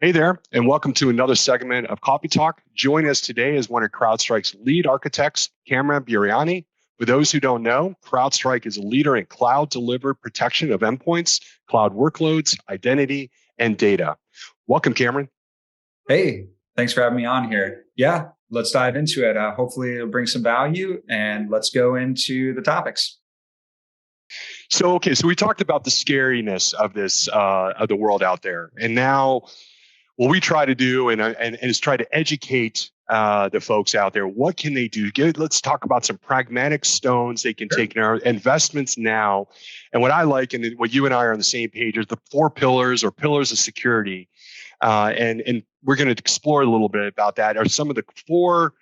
Hey there, and welcome to another segment of Coffee Talk. Joining us today is one of CrowdStrike's lead architects, Cameron Buriani. For those who don't know, CrowdStrike is a leader in cloud-delivered protection of endpoints, cloud workloads, identity, and data. Welcome, Cameron. Hey, thanks for having me on here. Yeah, let's dive into it. Hopefully it'll bring some value, and let's go into the topics. So we talked about the scariness of this, of the world out there. And now what we try to do and is try to educate the folks out there. What can they do? Let's talk about some pragmatic stones they can take in our investments now. And what I like, and what you and I are on the same page, is the four pillars or pillars of security. And we're going to explore a little bit about that. Are some of the four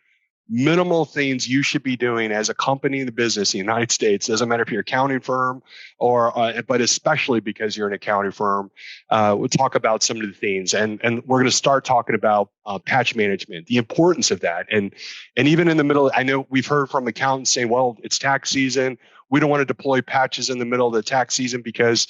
minimal things you should be doing as a company in the business in the United States. Doesn't matter if you're an accounting firm or, but especially because you're an accounting firm. We'll talk about some of the things, and we're going to start talking about patch management, the importance of that, and even in the middle. I know we've heard from accountants saying, "Well, it's tax season. We don't want to deploy patches in the middle of the tax season because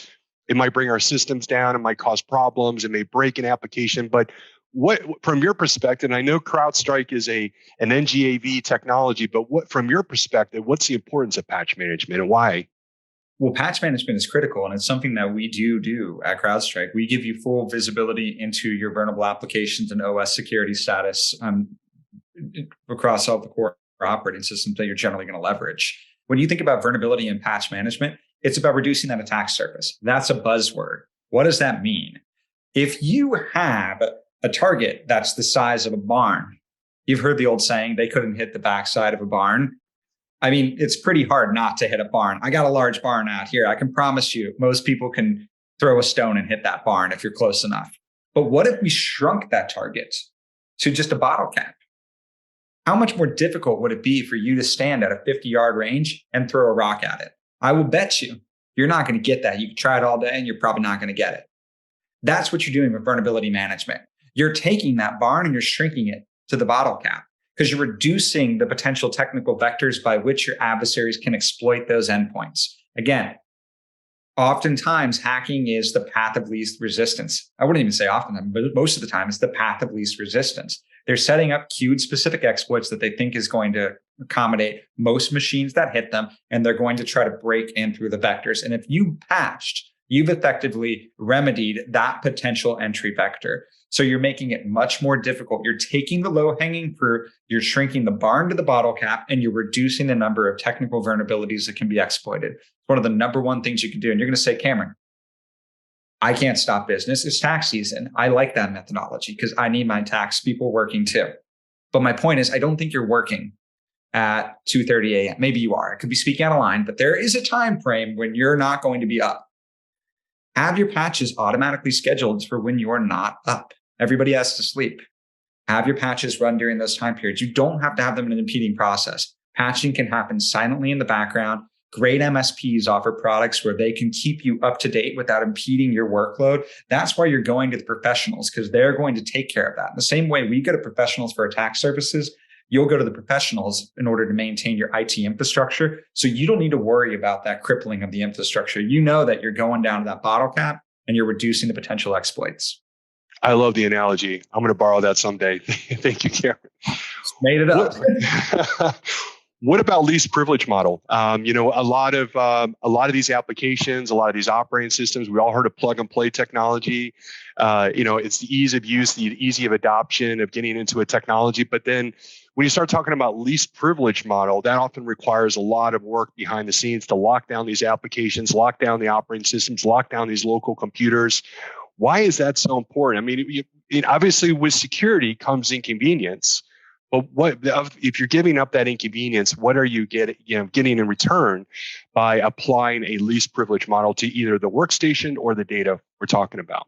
it might bring our systems down. It might cause problems. It may break an application." But what, from your perspective, and I know CrowdStrike is an NGAV technology, but what, from your perspective, what's the importance of patch management and why? Well, patch management is critical, and it's something that we do at CrowdStrike. We give you full visibility into your vulnerable applications and OS security status across all the core operating systems that you're generally going to leverage. When you think about vulnerability and patch management, it's about reducing that attack surface. That's a buzzword. What does that mean? If you have a target that's the size of a barn, you've heard the old saying, they couldn't hit the backside of a barn. I mean, it's pretty hard not to hit a barn. I got a large barn out here. I can promise you, most people can throw a stone and hit that barn if you're close enough. But what if we shrunk that target to just a bottle cap? How much more difficult would it be for you to stand at a 50-yard range and throw a rock at it? I will bet you're not going to get that. You can try it all day and you're probably not going to get it. That's what you're doing with vulnerability management. You're taking that barn and you're shrinking it to the bottle cap because you're reducing the potential technical vectors by which your adversaries can exploit those endpoints. Again, oftentimes hacking is the path of least resistance. I wouldn't even say often, but most of the time it's the path of least resistance. They're setting up queued specific exploits that they think is going to accommodate most machines that hit them, and they're going to try to break in through the vectors. And if you patched, you've effectively remedied that potential entry vector. So you're making it much more difficult. You're taking the low-hanging fruit, you're shrinking the barn to the bottle cap, and you're reducing the number of technical vulnerabilities that can be exploited. It's one of the number one things you can do. And you're going to say, Cameron, I can't stop business. It's tax season. I like that methodology because I need my tax people working too. But my point is, I don't think you're working at 2:30 a.m. Maybe you are. I could be speaking out of line, but there is a time frame when you're not going to be up. Have your patches automatically scheduled for when you're not up. Everybody has to sleep. Have your patches run during those time periods. You don't have to have them in an impeding process. Patching can happen silently in the background. Great MSPs offer products where they can keep you up to date without impeding your workload. That's why you're going to the professionals, because they're going to take care of that. In the same way we go to professionals for attack services, you'll go to the professionals in order to maintain your IT infrastructure. So you don't need to worry about that crippling of the infrastructure. You know that you're going down to that bottle cap and you're reducing the potential exploits. I love the analogy. I'm going to borrow that someday. Thank you, Cameron. Made it up. What about least privilege model? A lot of these applications, a lot of these operating systems, we all heard of plug and play technology. It's the ease of use, the easy of adoption of getting into a technology. But then when you start talking about least privilege model, that often requires a lot of work behind the scenes to lock down these applications, lock down the operating systems, lock down these local computers. Why is that so important? I mean, obviously with security comes inconvenience, but what if you're giving up that inconvenience? What are you getting in return by applying a least privilege model to either the workstation or the data we're talking about?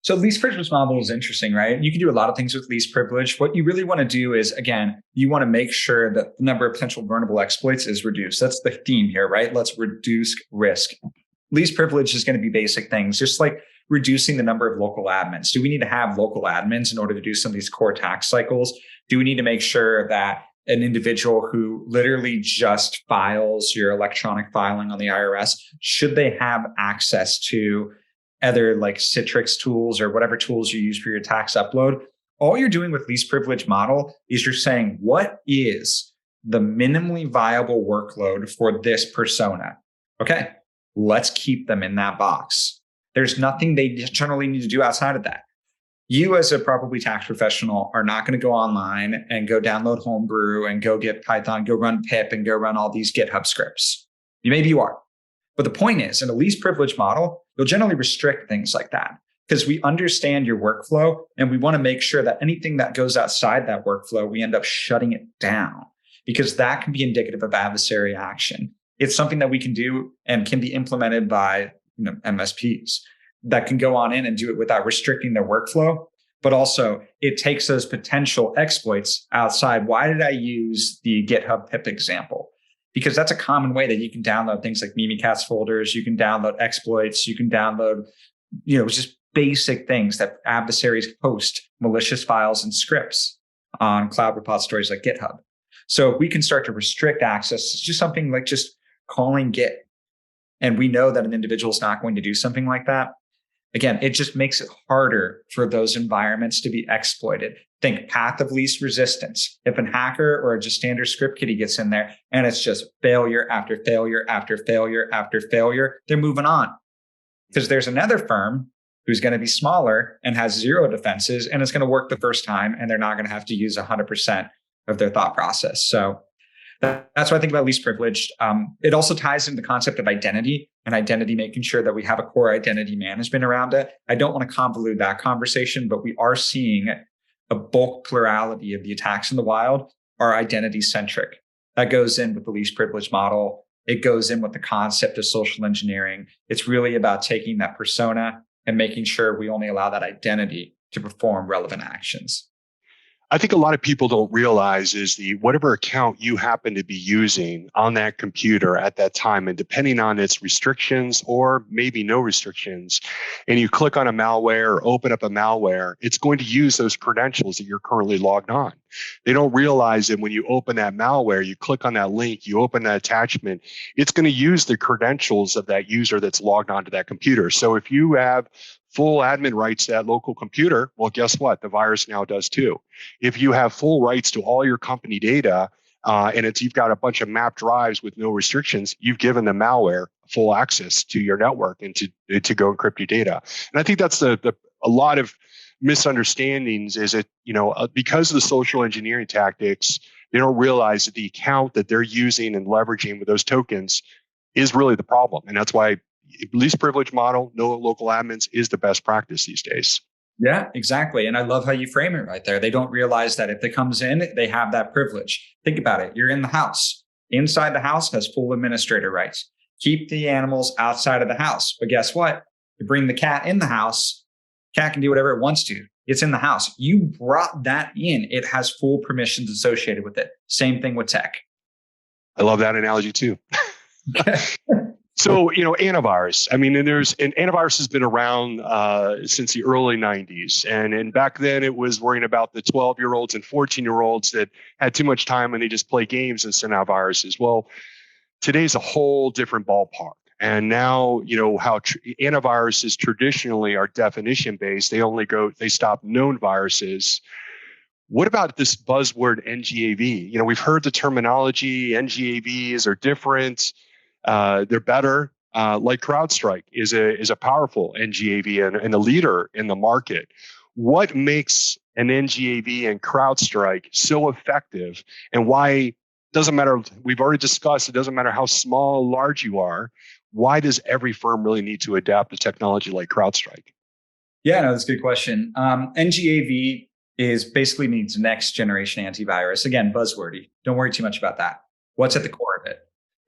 So least privilege model is interesting, right? You can do a lot of things with least privilege. What you really want to do is, again, you want to make sure that the number of potential vulnerable exploits is reduced. That's the theme here, right? Let's reduce risk. Least privilege is going to be basic things, just like reducing the number of local admins. Do we need to have local admins in order to do some of these core tax cycles? Do we need to make sure that an individual who literally just files your electronic filing on the IRS, should they have access to other like Citrix tools or whatever tools you use for your tax upload, all you're doing with least privilege model is you're saying, what is the minimally viable workload for this persona? Okay, let's keep them in that box. There's nothing they generally need to do outside of that. You as a probably tax professional are not going to go online and go download Homebrew and go get Python, go run pip and go run all these GitHub scripts. Maybe you are. But the point is, in a least privilege model, you'll generally restrict things like that because we understand your workflow and we want to make sure that anything that goes outside that workflow, we end up shutting it down because that can be indicative of adversary action. It's something that we can do and can be implemented by MSPs that can go on in and do it without restricting their workflow. But also it takes those potential exploits outside. Why did I use the GitHub pip example? Because that's a common way that you can download things like Mimikatz folders. You can download exploits. You can download, just basic things that adversaries host malicious files and scripts on cloud repositories like GitHub. So if we can start to restrict access, it's just something like just calling Git. And we know that an individual is not going to do something like that. Again, it just makes it harder for those environments to be exploited. Think path of least resistance. If a hacker or just standard script kiddie gets in there and it's just failure after failure after failure after failure, they're moving on. Because there's another firm who's going to be smaller and has zero defenses and it's going to work the first time and they're not going to have to use 100% of their thought process. So that's what I think about least privileged. It also ties into the concept of identity and identity, making sure that we have a core identity management around it. I don't want to convolute that conversation, but we are seeing a bulk plurality of the attacks in the wild are identity centric. That goes in with the least privilege model. It goes in with the concept of social engineering. It's really about taking that persona and making sure we only allow that identity to perform relevant actions. I think a lot of people don't realize is whatever account you happen to be using on that computer at that time, and depending on its restrictions or maybe no restrictions, and you click on a malware or open up a malware, it's going to use those credentials that you're currently logged on. They don't realize that when you open that malware, you click on that link, you open that attachment, it's going to use the credentials of that user that's logged onto that computer. So if you have full admin rights to that local computer, well, guess what? The virus now does too. If you have full rights to all your company data, and you've got a bunch of mapped drives with no restrictions, you've given the malware full access to your network and to go encrypt your data. And I think that's a lot of misunderstandings is it, because of the social engineering tactics, they don't realize that the account that they're using and leveraging with those tokens is really the problem. And that's why least privilege model, no local admins is the best practice these days. Yeah, exactly. And I love how you frame it right there. They don't realize that if it comes in, they have that privilege. Think about it. You're in the house. Inside the house has full administrator rights. Keep the animals outside of the house. But guess what? You bring the cat in the house, cat can do whatever it wants to. It's in the house. You brought that in. It has full permissions associated with it. Same thing with tech. I love that analogy too. So, antivirus. I mean, and antivirus has been around since the early 90s. And back then it was worrying about the 12-year-olds and 14-year-olds that had too much time and they just play games and send out viruses. Well, today's a whole different ballpark. And now, how antiviruses traditionally are definition based. They stop known viruses. What about this buzzword NGAV? We've heard the terminology. NGAVs are different. They're better. Like CrowdStrike is a powerful NGAV and a leader in the market. What makes an NGAV and CrowdStrike so effective, and why? Doesn't matter. We've already discussed. It doesn't matter how small or large you are. Why does every firm really need to adapt to technology like CrowdStrike? Yeah, no, that's a good question. NGAV basically means next generation antivirus. Again, buzzwordy. Don't worry too much about that. What's at the core of it?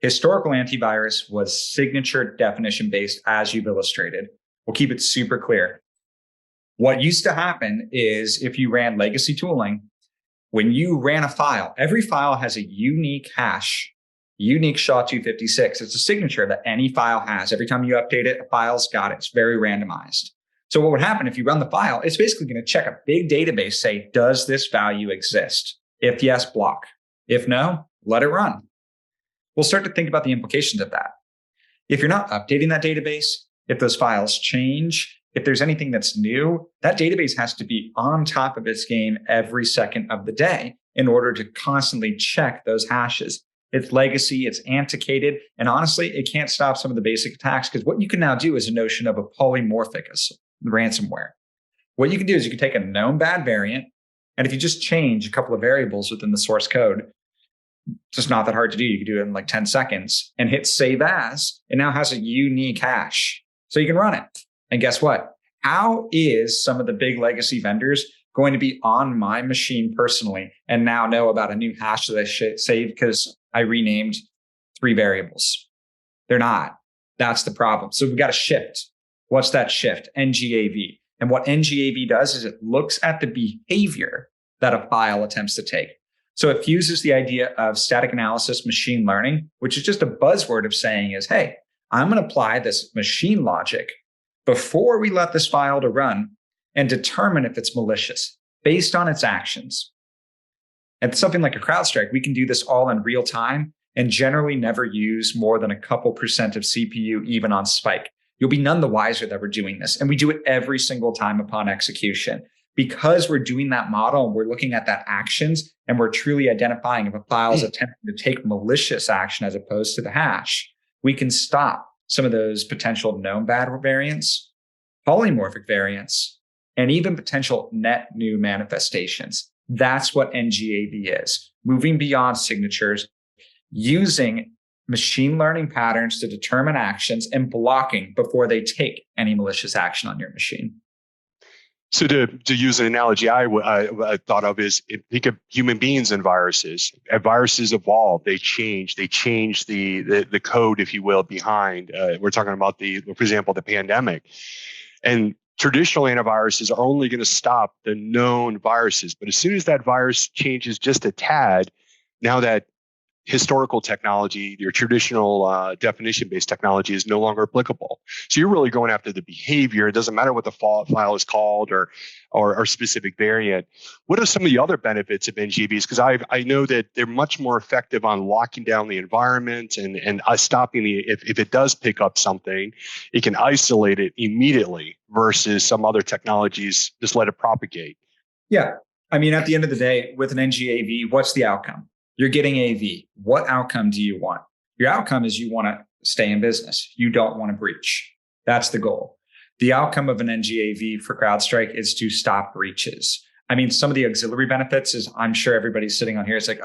Historical antivirus was signature definition based, as you've illustrated. We'll keep it super clear. What used to happen is if you ran legacy tooling, when you ran a file, every file has a unique hash, unique SHA-256. It's a signature that any file has. Every time you update it, a file's got it. It's very randomized. So what would happen if you run the file? It's basically going to check a big database, say, does this value exist? If yes, block. If no, let it run. We'll start to think about the implications of that. If you're not updating that database, if those files change, if there's anything that's new, that database has to be on top of its game every second of the day in order to constantly check those hashes. It's legacy, it's antiquated, and honestly, it can't stop some of the basic attacks because what you can now do is a notion of a polymorphic ransomware. What you can do is you can take a known bad variant, and if you just change a couple of variables within the source code, it's just not that hard to do. You can do it in like 10 seconds and hit save as. It now has a unique hash. So you can run it. And guess what? How is some of the big legacy vendors going to be on my machine personally and now know about a new hash that I saved because I renamed 3 variables? They're not. That's the problem. So we've got to shift. What's that shift? NGAV. And what NGAV does is it looks at the behavior that a file attempts to take. So it fuses the idea of static analysis machine learning, which is just a buzzword of saying is, hey, I'm going to apply this machine logic before we let this file to run and determine if it's malicious based on its actions. And something like a CrowdStrike, we can do this all in real time and generally never use more than a couple percent of CPU, even on spike. You'll be none the wiser that we're doing this. And we do it every single time upon execution. Because we're doing that model and we're looking at that actions and we're truly identifying if a file is attempting to take malicious action as opposed to the hash, we can stop some of those potential known bad variants, polymorphic variants, and even potential net new manifestations. That's what NGAV is, moving beyond signatures, using machine learning patterns to determine actions and blocking before they take any malicious action on your machine. So to use an analogy I thought of is, think of human beings and viruses. Viruses evolve, they change the code, if you will, behind. We're talking about for example, the pandemic. And traditional antiviruses are only going to stop the known viruses. But as soon as that virus changes just a tad, now that historical technology, your traditional definition-based technology is no longer applicable. So you're really going after the behavior. It doesn't matter what the file is called or specific variant. What are some of the other benefits of NGVs? Because I know that they're much more effective on locking down the environment and stopping if it does pick up something, it can isolate it immediately versus some other technologies just let it propagate. Yeah. I mean, at the end of the day, with an NGAV, what's the outcome? You're getting AV. What outcome do you want? Your outcome is you want to stay in business. You don't want to breach. That's the goal. The outcome of an NGAV for CrowdStrike is to stop breaches. I mean, some of the auxiliary benefits is I'm sure everybody's sitting on here. It's like,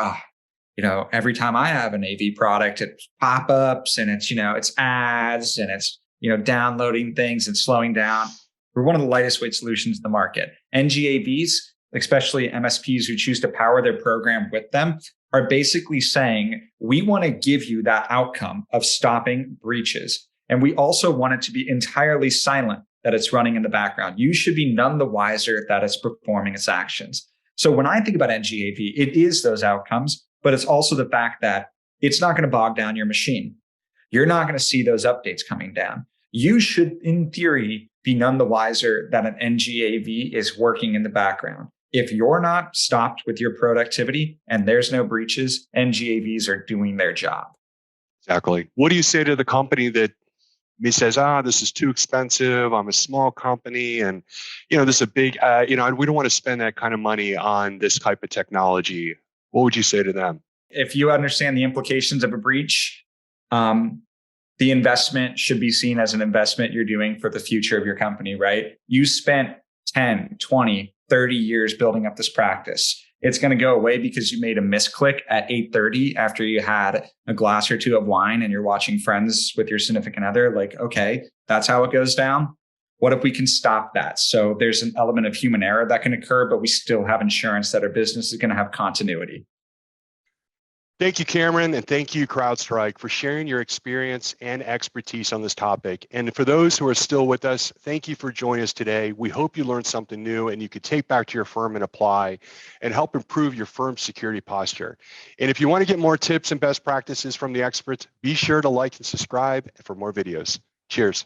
every time I have an AV product, it's pop-ups and it's ads and it's, downloading things and slowing down. We're one of the lightest weight solutions in the market. NGAVs, especially MSPs who choose to power their program with them, are basically saying, we want to give you that outcome of stopping breaches. And we also want it to be entirely silent that it's running in the background. You should be none the wiser that it's performing its actions. So when I think about NGAV, it is those outcomes, but it's also the fact that it's not going to bog down your machine. You're not going to see those updates coming down. You should, in theory, be none the wiser that an NGAV is working in the background. If you're not stopped with your productivity and there's no breaches, NGAVs are doing their job. Exactly. What do you say to the company that says, this is too expensive. I'm a small company and, this is a big, we don't want to spend that kind of money on this type of technology. What would you say to them? If you understand the implications of a breach, the investment should be seen as an investment you're doing for the future of your company, right? You spent 10, 20, 30 years building up this practice. It's going to go away because you made a misclick at 8:30 after you had a glass or two of wine and you're watching Friends with your significant other. Like, okay, that's how it goes down. What if we can stop that? So there's an element of human error that can occur, but we still have insurance that our business is going to have continuity. Thank you, Cameron, and thank you, CrowdStrike, for sharing your experience and expertise on this topic. And for those who are still with us, thank you for joining us today. We hope you learned something new and you could take back to your firm and apply and help improve your firm's security posture. And if you want to get more tips and best practices from the experts, be sure to like and subscribe for more videos. Cheers.